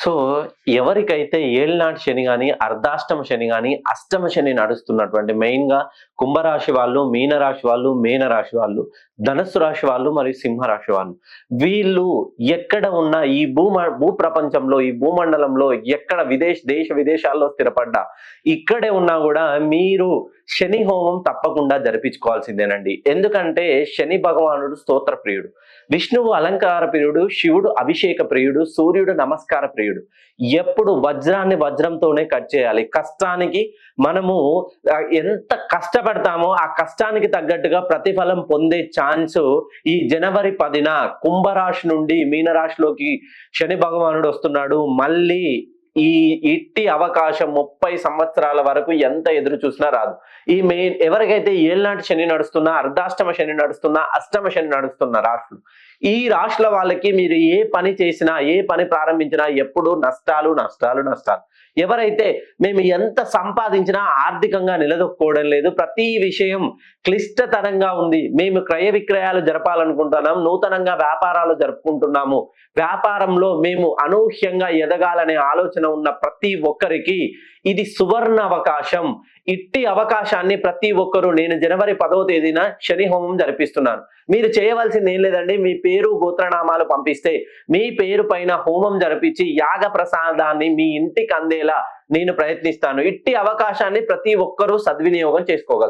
So, ఎవరికైతే ఏళ్నాటి శని గాని, అర్ధాష్టమ శని గాని, అష్టమ శని నడుస్తున్నటువంటి మెయిన్‌గా కుంభరాశి వాళ్ళు, మీనరాశి వాళ్ళు, మీనరాశి వాళ్ళు, ధనస్సు రాశి వాళ్ళు మరియు సింహరాశి వాళ్ళు. వీళ్ళు ఎక్కడ ఉన్నా ఈ భూప్రపంచంలో, ఈ భూమండలంలో ఎక్కడ దేశ విదేశాల్లో స్థిరపడ్డా, ఇక్కడే ఉన్నా గూడా మీరు శని హోమం తప్పకుండా జరిపించుకోవాల్సిందేనండి. ఎందుకంటే శని భగవానుడు స్తోత్ర ప్రియుడు. విష్ణువు అలంకార ప్రియుడు, శివుడు అభిషేక ప్రియుడు, సూర్యుడు నమస్కార ప్రియుడు. ఎప్పుడు వజ్రాన్ని వజ్రంతోనే కట్ చేయాలి. కష్టానికి మనము ఎంత కష్టపడతామో ఆ కష్టానికి తగ్గట్టుగా ప్రతిఫలం పొందే ఛాన్సు ఈ జనవరి 10న కుంభరాశి నుండి మీనరాశిలోకి శని భగవానుడు వస్తున్నాడు. మళ్ళీ ఈ ఇట్టి అవకాశం 30 సంవత్సరాల వరకు ఎంత ఎదురు చూసినా రాదు. ఎవరికైతే ఏళ్నాటి శని నడుస్తున్నా, అర్ధాష్టమ శని నడుస్తున్నా, అష్టమ శని నడుస్తున్న రాశులు, ఈ రాశుల వాళ్ళకి మీరు ఏ పని చేసినా, ఏ పని ప్రారంభించినా ఎప్పుడు నష్టాలు నష్టాలు నష్టాలు. ఎవరైతే మేము ఎంత సంపాదించినా ఆర్థికంగా నిలదొక్కుకోవడం లేదు, ప్రతి విషయం క్లిష్టతరంగా ఉంది, మేము క్రయ విక్రయాలు జరపాలనుకుంటున్నాం, నూతనంగా వ్యాపారాలు జరుపుకుంటున్నాము, వ్యాపారంలో మేము అనూహ్యంగా ఎదగాలనే ఆలోచన ఉన్న ప్రతి ఒక్కరికి ఇది సువర్ణ అవకాశం. ఇట్టి అవకాశాన్ని ప్రతి ఒక్కరూ నేను జనవరి 10వ తేదీన శని హోమం జరిపిస్తున్నాను. మీరు చేయవలసింది ఏం లేదండి, మీ పేరు గోత్రనామాలు పంపిస్తే మీ పేరు పైన హోమం జరిపించి యాగ ప్రసాదాన్ని మీ ఇంటికి అందేలా నేను ప్రయత్నిస్తాను. ఇట్టి అవకాశాన్ని ప్రతి ఒక్కరూ సద్వినియోగం చేసుకోగలరు.